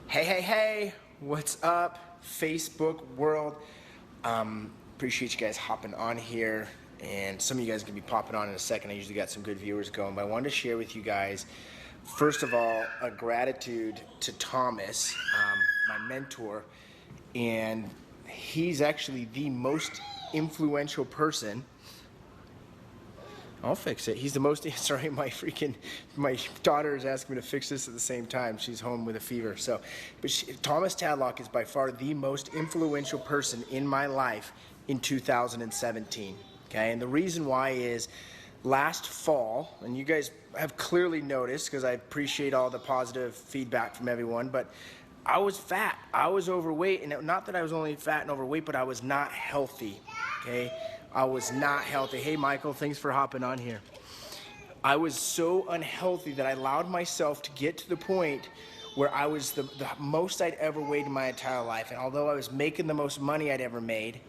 Hey, what's up, Facebook world? Appreciate you guys hopping on here, and some of you guys are gonna be popping on in a second. I usually got some good viewers going, but I wanted to share with you guys, first of all, a gratitude to Thomas, my mentor, and he's actually the most influential person. I'll fix it. He's the most, sorry, my daughter is asking me to fix this at the same time. She's home with a fever. So, Thomas Tadlock is by far the most influential person in my life in 2017. Okay, and the reason why is last fall, and you guys have clearly noticed because I appreciate all the positive feedback from everyone, but I was fat, I was overweight, and not that I was only fat and overweight, but I was not healthy, okay? I was not healthy. Hey, Michael, thanks for hopping on here. I was so unhealthy that I allowed myself to get to the point where I was the most I'd ever weighed in my entire life. And although I was making the most money I'd ever made,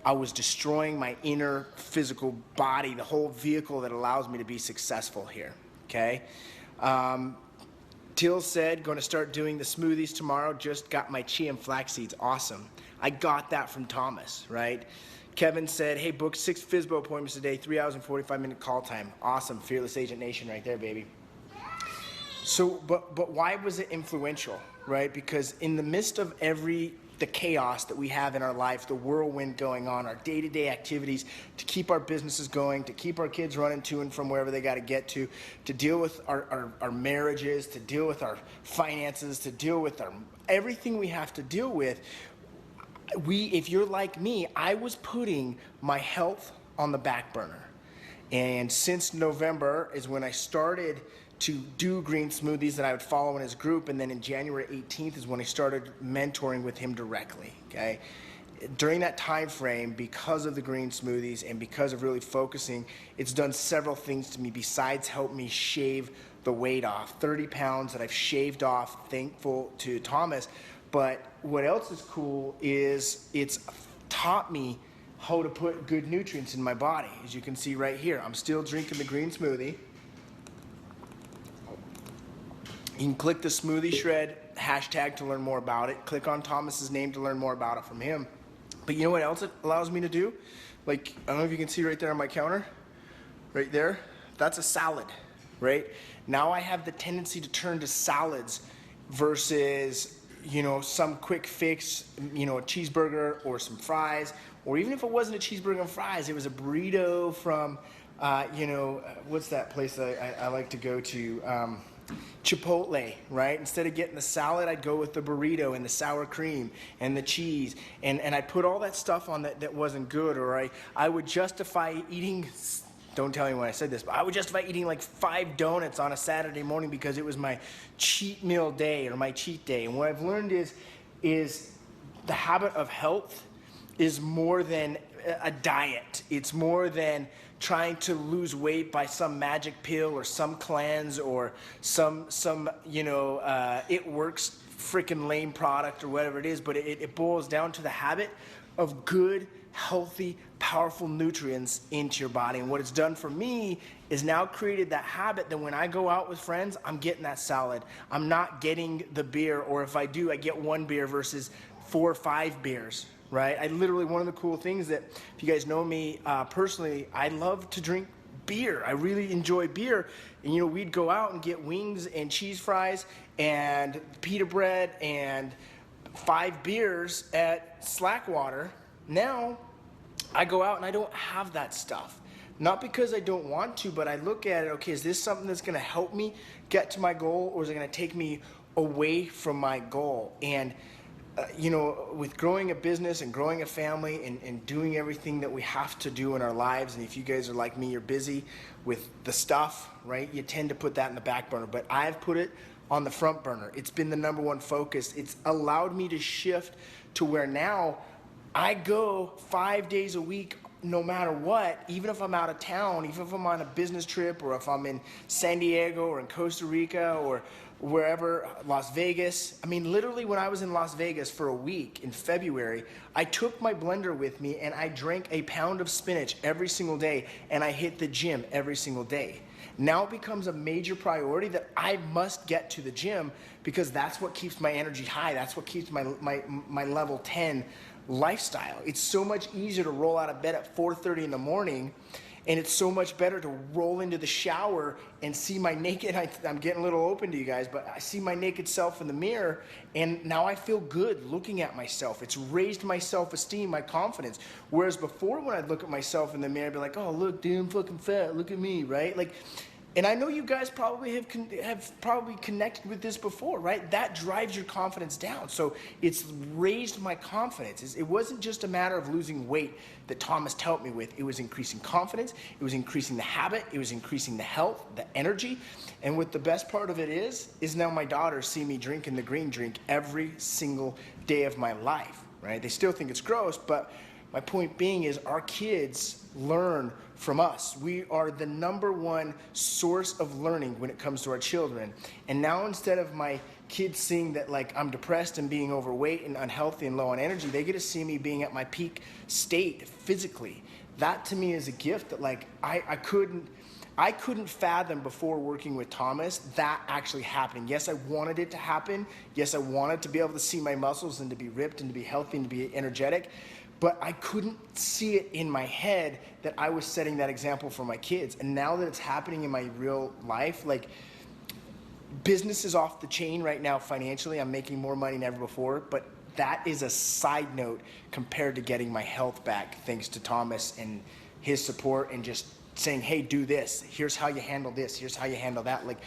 I was destroying my inner physical body, the whole vehicle that allows me to be successful here, okay? Till said, going to start doing the smoothies tomorrow. Just got my chia and flax seeds. Awesome. I got that from Thomas, right? Kevin said, hey, book 6 FSBO appointments a day, 3 hours and 45-minute call time. Awesome. Fearless Agent Nation right there, baby. So, but why was it influential, right? Because in the midst of the chaos that we have in our life, the whirlwind going on, our day-to-day activities, to keep our businesses going, to keep our kids running to and from wherever they got to get to deal with our marriages, to deal with our finances, to deal with everything we have to deal with, if you're like me, I was putting my health on the back burner. And since November is when I started to do green smoothies that I would follow in his group, and then in January 18th is when I started mentoring with him directly, okay? During that time frame, because of the green smoothies and because of really focusing, it's done several things to me besides help me shave the weight off. 30 pounds that I've shaved off, thankful to Thomas. But what else is cool is it's taught me how to put good nutrients in my body. As you can see right here, I'm still drinking the green smoothie. You can click the smoothie shred hashtag to learn more about it. Click on Thomas's name to learn more about it from him. But you know what else it allows me to do? Like, I don't know if you can see right there on my counter, right there, that's a salad, right? Now I have the tendency to turn to salads versus, you know, some quick fix, you know, a cheeseburger or some fries, or even if it wasn't a cheeseburger and fries, it was a burrito from, what's that place that I like to go to? Chipotle, right? Instead of getting the salad, I'd go with the burrito and the sour cream and the cheese, and I put all that stuff on that wasn't good, or I would justify eating, don't tell anyone I said this, but I would justify eating like 5 donuts on a Saturday morning because it was my cheat meal day or my cheat day. And what I've learned is the habit of health is more than a diet. It's more than trying to lose weight by some magic pill or some cleanse or some it works freaking lame product or whatever it is, but it boils down to the habit of good, healthy, powerful nutrients into your body. And what it's done for me is now created that habit that when I go out with friends, I'm getting that salad. I'm not getting the beer, or if I do, I get 1 beer versus 4 or 5 beers, right? I literally, one of the cool things that, if you guys know me personally, I love to drink beer. I really enjoy beer. And you know, we'd go out and get wings and cheese fries and pita bread and 5 beers at Slackwater. Now, I go out and I don't have that stuff. Not because I don't want to, but I look at it, okay, is this something that's gonna help me get to my goal, or is it gonna take me away from my goal? And with growing a business and growing a family and doing everything that we have to do in our lives, and if you guys are like me, you're busy with the stuff, right? You tend to put that in the back burner, but I've put it on the front burner. It's been the #1 focus. It's allowed me to shift to where now I go 5 days a week no matter what, even if I'm out of town, even if I'm on a business trip, or if I'm in San Diego or in Costa Rica or wherever, Las Vegas. I mean, literally when I was in Las Vegas for a week in February, I took my blender with me and I drank a pound of spinach every single day, and I hit the gym every single day. Now it becomes a major priority that I must get to the gym, because that's what keeps my energy high. That's what keeps my level 10 lifestyle. It's so much easier to roll out of bed at 4:30 in the morning, and it's so much better to roll into the shower and see my naked, I'm getting a little open to you guys, but I see my naked self in the mirror, and now I feel good looking at myself. It's raised my self-esteem, my confidence. Whereas before, when I'd look at myself in the mirror, I'd be like, oh, look, dude, I'm fucking fat, look at me, right? Like, and I know you guys probably have probably connected with this before, right? That drives your confidence down. So it's raised my confidence. It wasn't just a matter of losing weight that Thomas helped me with. It was increasing confidence. It was increasing the habit. It was increasing the health, the energy. And what the best part of it is now my daughters see me drinking the green drink every single day of my life, right? They still think it's gross, but my point being is our kids learn from us. We are the #1 source of learning when it comes to our children. And now, instead of my kids seeing that like I'm depressed and being overweight and unhealthy and low on energy, they get to see me being at my peak state physically. That to me is a gift that like I couldn't fathom before working with Thomas that actually happening. Yes, I wanted it to happen. Yes, I wanted to be able to see my muscles and to be ripped and to be healthy and to be energetic. But I couldn't see it in my head that I was setting that example for my kids. And now that it's happening in my real life, like, business is off the chain right now financially. I'm making more money than ever before, but that is a side note compared to getting my health back thanks to Thomas and his support and just saying, hey, do this. Here's how you handle this. Here's how you handle that. Like,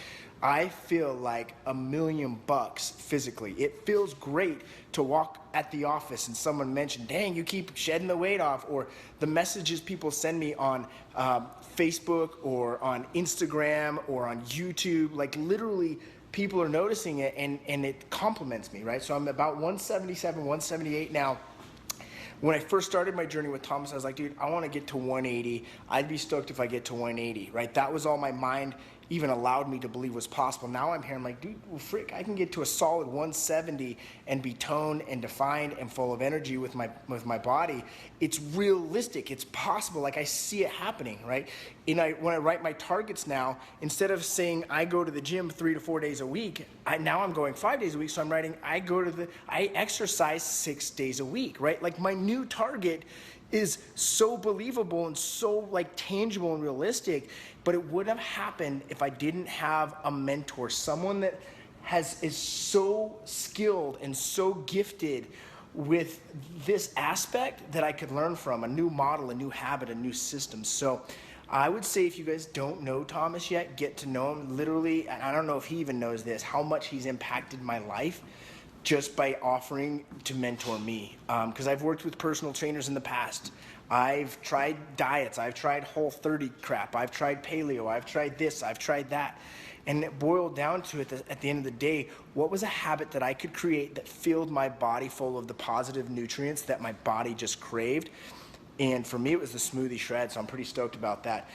I feel like $1,000,000 physically. It feels great to walk at the office and someone mentioned, dang, you keep shedding the weight off, or the messages people send me on Facebook or on Instagram or on YouTube. Like, literally, people are noticing it, and it compliments me, right? So I'm about 177, 178 now. When I first started my journey with Thomas, I was like, dude, I want to get to 180. I'd be stoked if I get to 180, right? That was all my mind even allowed me to believe was possible. Now I'm here, I'm like, dude, well, frick, I can get to a solid 170 and be toned and defined and full of energy with my body. It's realistic, it's possible, like I see it happening, right? And when I write my targets now, instead of saying I go to the gym 3 to 4 days a week, now I'm going 5 days a week, so I'm writing I exercise 6 days a week, right? Like, my new target is so believable and so like tangible and realistic, but it wouldn't have happened if I didn't have a mentor, someone that is so skilled and so gifted with this aspect that I could learn from, a new model, a new habit, a new system. So I would say, if you guys don't know Thomas yet, get to know him. Literally, and I don't know if he even knows this, how much he's impacted my life just by offering to mentor me. Because I've worked with personal trainers in the past. I've tried diets. I've tried Whole30 crap. I've tried paleo. I've tried this. I've tried that. And it boiled down to it at the end of the day, what was a habit that I could create that filled my body full of the positive nutrients that my body just craved? And for me, it was the smoothie shred, so I'm pretty stoked about that.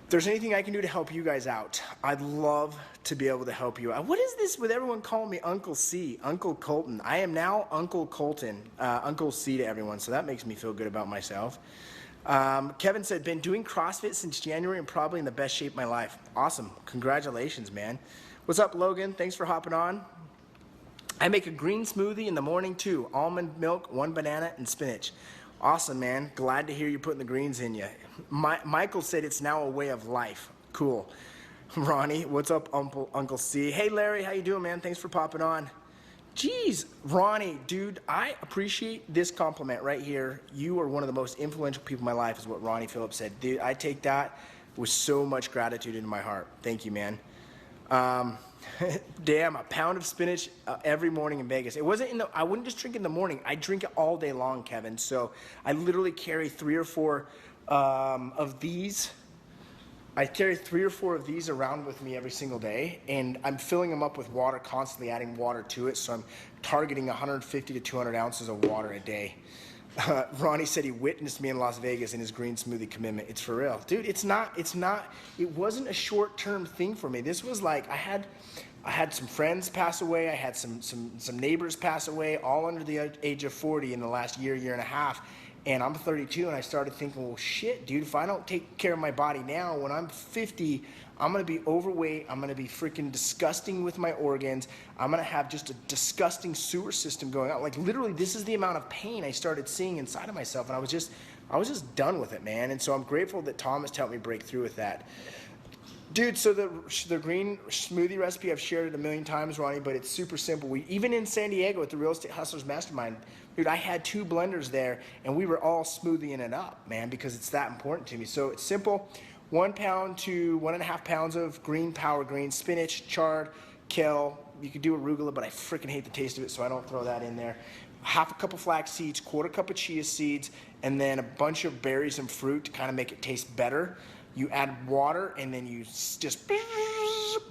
If there's anything I can do to help you guys out, I'd love to be able to help you out. What is this with everyone calling me Uncle C, Uncle Colton? I am now Uncle Colton, Uncle C to everyone, so that makes me feel good about myself. Kevin said, been doing CrossFit since January and probably in the best shape of my life. Awesome. Congratulations, man. What's up, Logan? Thanks for hopping on. I make a green smoothie in the morning too. Almond milk, 1 banana, and spinach. Awesome, man. Glad to hear you putting the greens in you. Michael said it's now a way of life. Cool. Ronnie, what's up, Uncle C? Hey, Larry, how you doing, man? Thanks for popping on. Jeez, Ronnie, dude, I appreciate this compliment right here. You are one of the most influential people in my life, is what Ronnie Phillips said. Dude, I take that with so much gratitude in my heart. Thank you, man. Damn, a pound of spinach every morning in Vegas. It wasn't I wouldn't just drink it in the morning. I drink it all day long, Kevin. So I literally carry 3 or 4 of these. I carry 3 or 4 of these around with me every single day, and I'm filling them up with water, constantly adding water to it. So I'm targeting 150 to 200 ounces of water a day. Ronnie said he witnessed me in Las Vegas in his green smoothie commitment. It's for real. Dude, it wasn't a short-term thing for me. This was like, I had some friends pass away. I had some neighbors pass away, all under the age of 40 in the last year and a half. And I'm 32, and I started thinking, well, shit, dude, if I don't take care of my body now, when I'm 50, I'm going to be overweight. I'm going to be freaking disgusting with my organs. I'm going to have just a disgusting sewer system going on. Like, literally, this is the amount of pain I started seeing inside of myself, and I was just done with it, man. And so I'm grateful that Thomas helped me break through with that. Dude, so the green smoothie recipe, I've shared it a million times, Ronnie, but it's super simple. Even in San Diego at the Real Estate Hustlers Mastermind, dude, I had 2 blenders there, and we were all smoothieing it up, man, because it's that important to me. So it's simple. 1 pound to 1.5 pounds of green power greens, spinach, chard, kale. You could do arugula, but I freaking hate the taste of it, so I don't throw that in there. Half a cup of flax seeds, 1/4 cup of chia seeds, and then a bunch of berries and fruit to kind of make it taste better. You add water, and then you just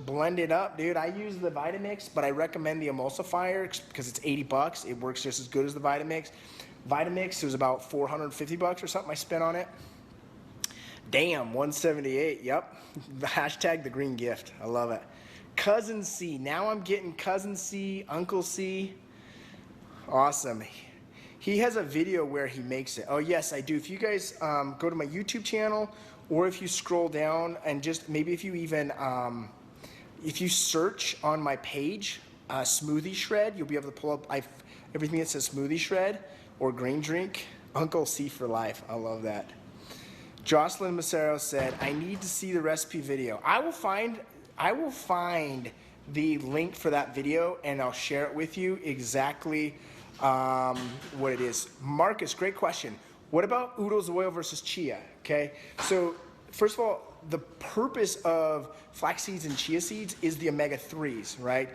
blend it up, dude. I use the Vitamix, but I recommend the emulsifier because it's $80. It works just as good as the Vitamix. Vitamix, it was about $450 or something I spent on it. Damn, 178, yep. Hashtag the green gift, I love it. Cousin C, now I'm getting Cousin C, Uncle C. Awesome. He has a video where he makes it. Oh yes, I do. If you guys go to my YouTube channel, or if you scroll down and just maybe if you even, if you search on my page, Smoothie Shred, you'll be able to pull up everything that says Smoothie Shred or Green Drink. Uncle C for life, I love that. Jocelyn Macero said, I need to see the recipe video. I will find the link for that video and I'll share it with you exactly what it is. Marcus, great question. What about Udo's oil versus chia? Okay, so first of all, the purpose of flax seeds and chia seeds is the omega-3s, right?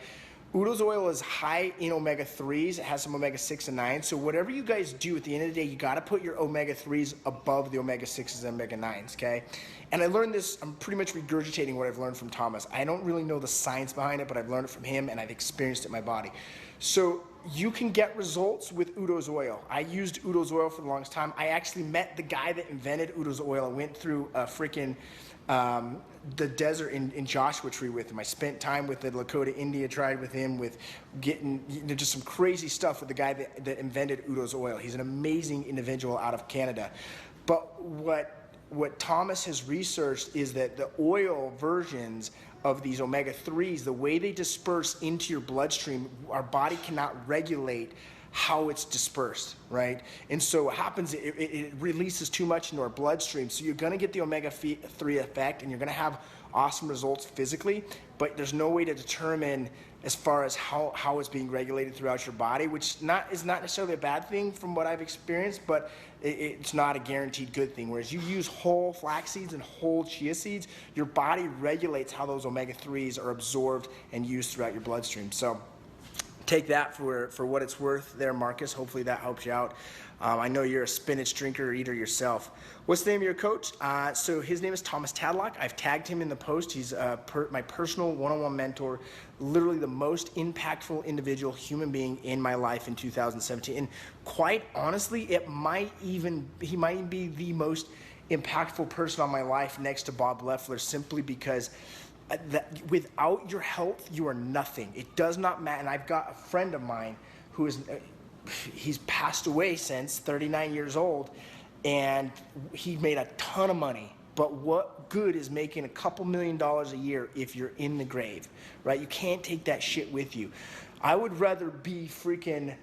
Udo's oil is high in omega-3s. It has some omega-6 and 9. So whatever you guys do, at the end of the day, you got to put your omega-3s above the omega-6s and omega-9s, okay? And I learned this, I'm pretty much regurgitating what I've learned from Thomas. I don't really know the science behind it, but I've learned it from him and I've experienced it in my body. So you can get results with Udo's oil. I used Udo's oil for the longest time. I actually met the guy that invented Udo's oil. I went through a freaking the desert in Joshua Tree with him. I spent time with the Lakota India tribe with him, with getting just some crazy stuff with the guy that invented Udo's oil. He's an amazing individual out of Canada. But what Thomas has researched is that the oil versions of these omega-3s, the way they disperse into your bloodstream, our body cannot regulate how it's dispersed, right? And so what happens, it releases too much into our bloodstream. So you're gonna get the omega-3 effect and you're gonna have awesome results physically, but there's no way to determine as far as how it's being regulated throughout your body, which is not necessarily a bad thing from what I've experienced, but it's not a guaranteed good thing. Whereas you use whole flax seeds and whole chia seeds, your body regulates how those omega-3s are absorbed and used throughout your bloodstream. So take that for what it's worth there, Marcus. Hopefully that helps you out. I know you're a spinach drinker or eater yourself. What's the name of your coach? So his name is Thomas Tadlock. I've tagged him in the post. He's my personal one-on-one mentor, literally the most impactful individual human being in my life in 2017. And quite honestly, he might even be the most impactful person on my life next to Bob Leffler, simply because without your health, you are nothing. It does not matter. And I've got a friend of mine who is, he's passed away since 39 years old, and he made a ton of money. But what good is making a couple $1 million a year if you're in the grave, right? You can't take that shit with you. I would rather be freaking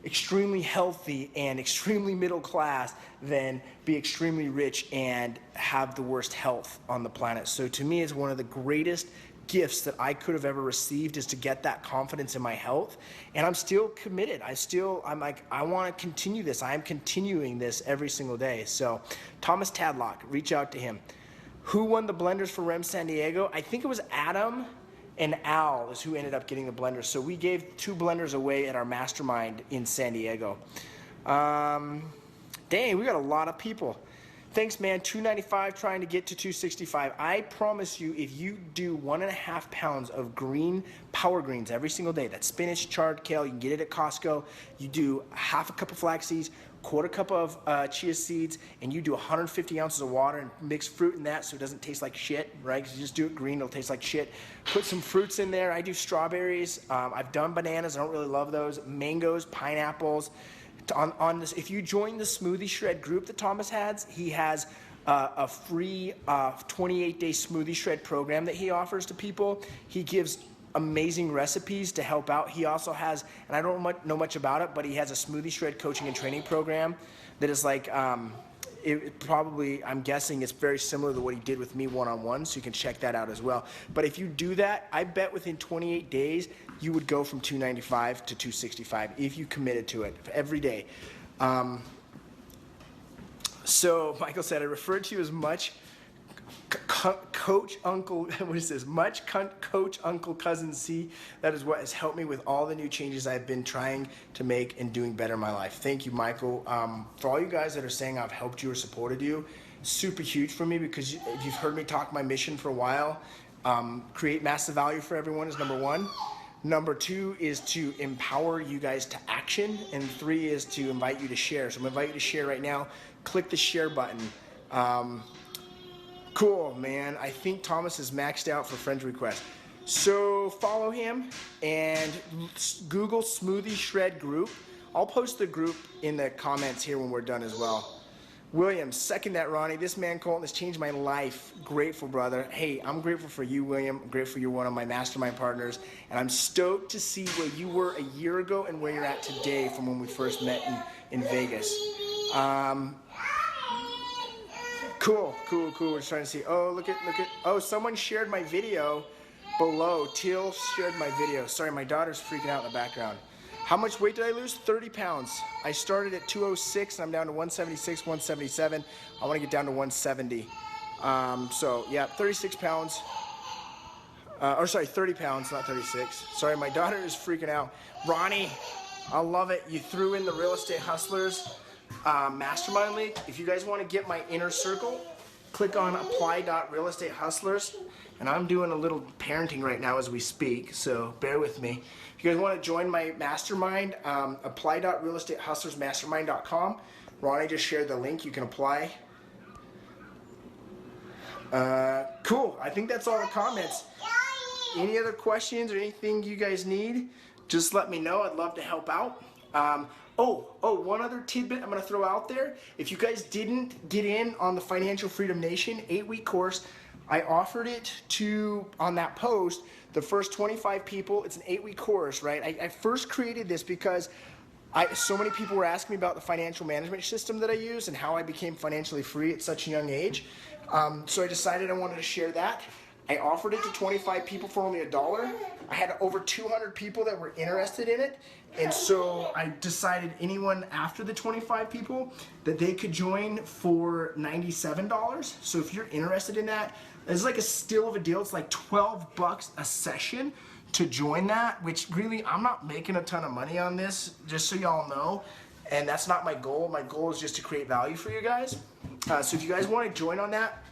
extremely healthy and extremely middle class than be extremely rich and have the worst health on the planet. So to me, it's one of the greatest gifts that I could have ever received, is to get that confidence in my health. And I'm still committed. I'm like, I want to continue this. I am continuing this every single day. So Thomas Tadlock, reach out to him. Who won the blenders for REM San Diego? I think it was Adam and Al is who ended up getting the blenders. So we gave 2 blenders away at our mastermind in San Diego. Dang, we got a lot of people. Thanks, man. 295 trying to get to 265. I promise you, if you do 1.5 pounds of green power greens every single day, that's spinach, chard, kale, you can get it at Costco. You do half a cup of flax seeds, quarter cup of chia seeds, and you do 150 ounces of water and mix fruit in that so it doesn't taste like shit, right? Because you just do it green, it'll taste like shit. Put some fruits in there. I do strawberries. I've done bananas. I don't really love those. Mangoes, pineapples. On this, if you join the Smoothie Shred group that Thomas has, he has a free 28-day Smoothie Shred program that he offers to people. He gives amazing recipes to help out. He also has, and I don't know much about it, but he has a Smoothie Shred coaching and training program that is like, I'm guessing it's very similar to what he did with me one-on-one, so you can check that out as well. But if you do that, I bet within 28 days, you would go from 295 to 265 if you committed to it every day. So Michael said, I referred to you as much coach uncle, what is this? Much coach uncle cousin C. That is what has helped me with all the new changes I've been trying to make and doing better in my life. Thank you, Michael. For all you guys that are saying I've helped you or supported you, super huge for me, because if you've heard me talk my mission for a while, create massive value for everyone is number one. Number two is to empower you guys to action. And three is to invite you to share. So I'm gonna invite you to share right now. Click the share button. Cool, man. I think Thomas is maxed out for friend requests. So follow him and Google Smoothie Shred group. I'll post the group in the comments here when we're done as well. William, second that, Ronnie. This man, Colton, has changed my life. Grateful, brother. Hey, I'm grateful for you, William. I'm grateful you're one of my mastermind partners. And I'm stoked to see where you were a year ago and where you're at today from when we first met in Vegas. Cool. We're just trying to see. Oh, look at. Oh, someone shared my video below. Teal shared my video. Sorry, my daughter's freaking out in the background. How much weight did I lose? 30 pounds. I started at 206 and I'm down to 176, 177. I want to get down to 170. So yeah, 36 pounds. 30 pounds, not 36. Sorry, my daughter is freaking out. Ronnie, I love it. You threw in the Real Estate Hustlers Mastermind link. If you guys want to get my inner circle, click on apply.realestatehustlers. And I'm doing a little parenting right now as we speak, so bear with me. If you guys want to join my mastermind, apply.realestatehustlersmastermind.com. Ronnie just shared the link. You can apply. Cool. I think that's all the comments. Any other questions or anything you guys need, just let me know. I'd love to help out. One other tidbit I'm going to throw out there. If you guys didn't get in on the Financial Freedom Nation 8-week course, I offered it to, on that post, the first 25 people. It's an 8-week course, right? I first created this because so many people were asking me about the financial management system that I use and how I became financially free at such a young age. So I decided I wanted to share that. I offered it to 25 people for only $1. I had over 200 people that were interested in it. And so I decided anyone after the 25 people that they could join for $97. So if you're interested in that, it's like a steal of a deal. It's like $12 a session to join that, which really, I'm not making a ton of money on this, just so y'all know. And that's not my goal. My goal is just to create value for you guys. So if you guys want to join on that,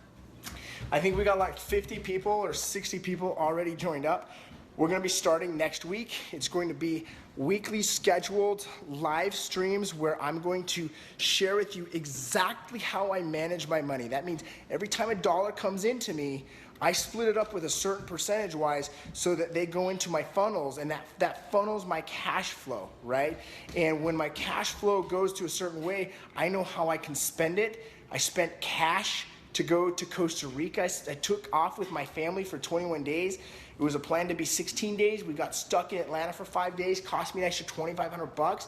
I think we got like 50 people or 60 people already joined up. We're going to be starting next week. It's going to be weekly scheduled live streams where I'm going to share with you exactly how I manage my money. That means every time $1 comes into me, I split it up with a certain percentage wise so that they go into my funnels, and that funnels my cash flow, right? And when my cash flow goes to a certain way, I know how I can spend it. I spent cash to go to Costa Rica. I took off with my family for 21 days. It was a plan to be 16 days. We got stuck in Atlanta for 5 days, cost me an extra $2,500.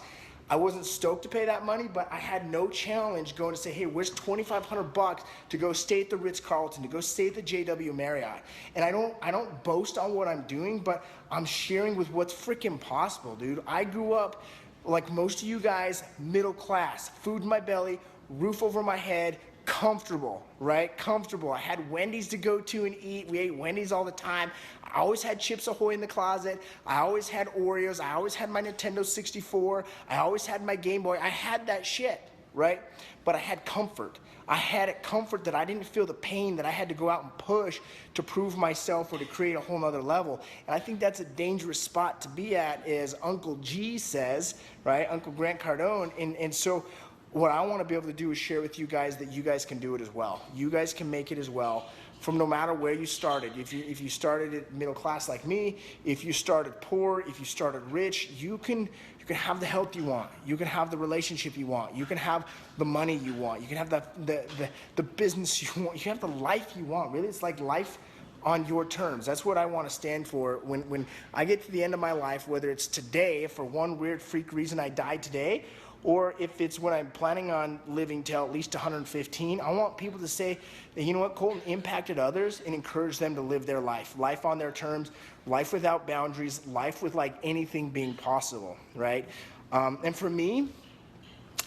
I wasn't stoked to pay that money, but I had no challenge going to say, hey, where's $2,500 to go stay at the Ritz-Carlton, to go stay at the JW Marriott? And I don't boast on what I'm doing, but I'm sharing with what's freaking possible, dude. I grew up, like most of you guys, middle class, food in my belly, roof over my head, comfortable, right? Comfortable. I had Wendy's to go to and eat. We ate Wendy's all the time. I always had Chips Ahoy in the closet. I always had Oreos. I always had my Nintendo 64. I always had my Game Boy. I had that shit, right? But I had comfort. I had a comfort that I didn't feel the pain that I had to go out and push to prove myself or to create a whole nother level. And I think that's a dangerous spot to be at, as Uncle G says, right? Uncle Grant Cardone. And so what I want to be able to do is share with you guys that you guys can do it as well. You guys can make it as well, from no matter where you started. If you started at middle class like me, if you started poor, if you started rich, you can have the health you want. You can have the relationship you want. You can have the money you want. You can have the business you want. You can have the life you want. Really, it's like life on your terms. That's what I want to stand for. When I get to the end of my life, whether it's today, for one weird freak reason I died today, or if it's when I'm planning on living till at least 115, I want people to say, you know what, Colton impacted others and encourage them to live their life on their terms, life without boundaries, life with like anything being possible, right? And for me,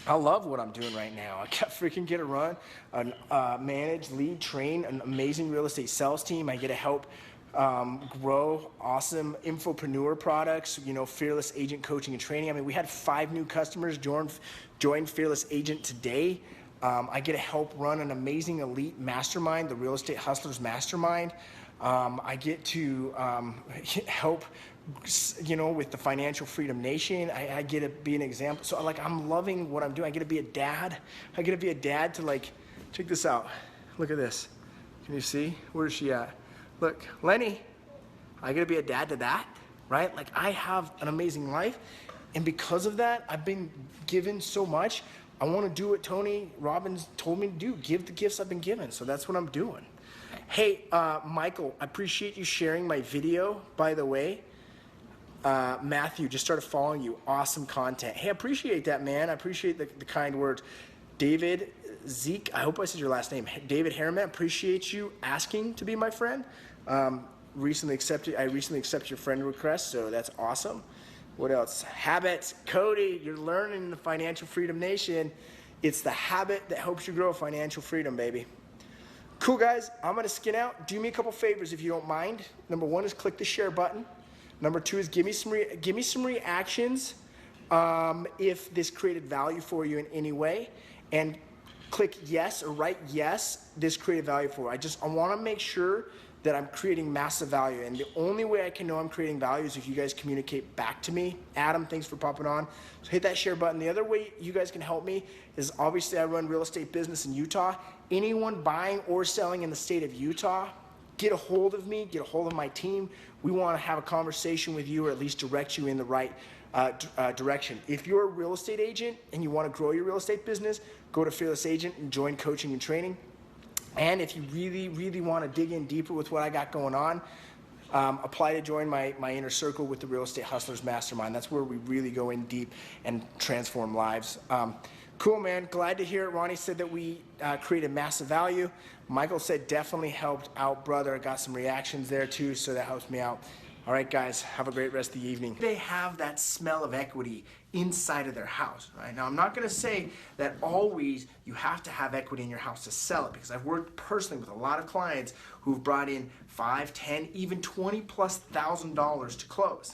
I love what I'm doing right now. I freaking get to run, manage, lead, train an amazing real estate sales team. I get to help grow awesome infopreneur products, you know, Fearless Agent coaching and training. I mean, we had 5 new customers join Fearless Agent today. I get to help run an amazing elite mastermind, the Real Estate Hustlers Mastermind. I get to help, you know, with the Financial Freedom Nation. I get to be an example. So like, I'm loving what I'm doing. I get to be a dad. I get to be a dad to, like, check this out. Look at this. Can you see? Where is she at? Look, Lenny, I get to be a dad to that, right? Like, I have an amazing life, and because of that, I've been given so much. I want to do what Tony Robbins told me to do, give the gifts I've been given. So that's what I'm doing. Hey, Michael, I appreciate you sharing my video, by the way. Matthew, just started following you. Awesome content. Hey, I appreciate that, man. I appreciate the kind words. David Zeke, I hope I said your last name. David Harriman, appreciate you asking to be my friend. I recently accepted your friend request, so that's awesome. What else? Habits. Cody, you're learning the Financial Freedom Nation. It's the habit that helps you grow financial freedom, baby. Cool, guys. I'm going to skin out. Do me a couple favors if you don't mind. Number 1 is click the share button. Number 2 is give me some reactions if this created value for you in any way. And click yes or write yes, this created value for you. I want to make sure that I'm creating massive value. And the only way I can know I'm creating value is if you guys communicate back to me. Adam, thanks for popping on. So hit that share button. The other way you guys can help me is, obviously I run real estate business in Utah. Anyone buying or selling in the state of Utah, get a hold of me, get a hold of my team. We want to have a conversation with you, or at least direct you in the right direction. If you're a real estate agent and you want to grow your real estate business, go to Fearless Agent and join coaching and training. And if you really, really want to dig in deeper with what I got going on, apply to join my inner circle with the Real Estate Hustlers Mastermind. That's where we really go in deep and transform lives. Cool, man. Glad to hear it. Ronnie said that we created massive value. Michael said definitely helped out, brother. I got some reactions there too, so that helps me out. All right, guys, have a great rest of the evening. They have that smell of equity inside of their house, right? Now, I'm not going to say that always you have to have equity in your house to sell it, because I've worked personally with a lot of clients who've brought in $5, $10, even $20,000+ to close.